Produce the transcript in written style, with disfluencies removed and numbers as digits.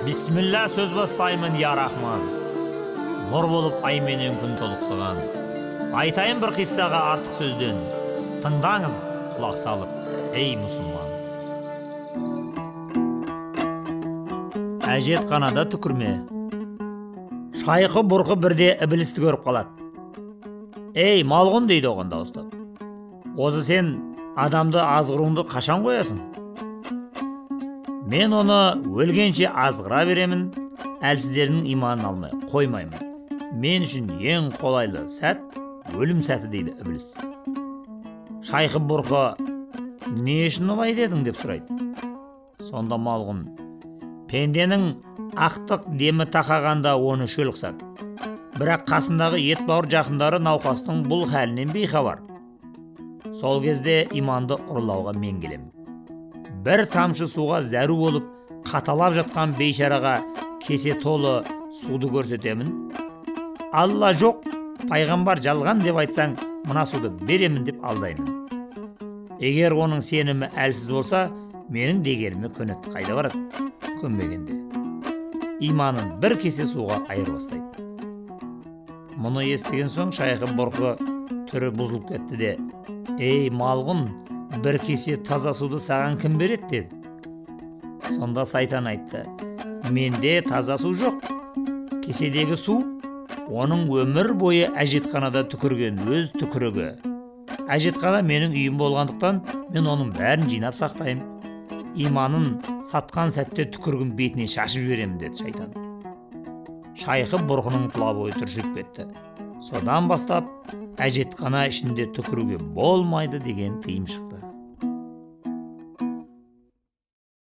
Бисмилла сөз бастаймын, я рахман. Нұр болып ай менен күн толықсыған. Айтайын бір қиссаға артық сөзден. Тыңдаңыз, құлақ салып, ей мұсылман. Әжетханада түкірме. Шайқы бұрқы бірде ібілісті көріп қалады. Ей, малғын дейді оған дауыстап. Осы сен адамды азғыруыңды қашан қоясың? Мен оны өлгенше азғыра беремін, әлсіздердің иманын алмай қоймаймын. Мен үшін ең қолайлы сәт өлім сәті дейді ібіліс. Шайқы бұрқы, не үшін олай дедің деп сұрайды. Сонда малғын, пенденің ақтық демі тақағанда оны шөл қысады. Бірақ қасындағы ет бауыр жақындары науқастың бұл хәлінен бейхабар. Сол кезде иманды ұрлауға мен келемін. Бір тамшы суға зәру болып, қаталап жатқан бейшараға кесе толы суды көрсетемін. Алла жоқ, пайғамбар жалған деп айтсаң, мына суды беремін деп алдаймын. Егер оның сенімі әлсіз болса, менің дегеніме көнеді. Қайда барады? Көнбегенде. Иманын бір кесе суға айырбастайды. Мұны естіген соң шайқы бұрқы түрі бұзылып кетті де, ей малғын, бір кесе таза суды саған кім береді деді. Сонда сайтан айтты, менде таза су жоқ. Кеседегі су, оның өмір бойы әжетханада түкірген өз түкірігі. Әжетхана менің үйім болғандықтан, мен оның бәрін жинап сақтаймын. Иманын сатқан сәтте түкіргін бетіне шашып жіберемін деді шайтан. Шайқы бұрқының тұла бойы түршіп кетті. Содан бастап әжетхана ішінде түкіруге болмайды деген тыйым шықты.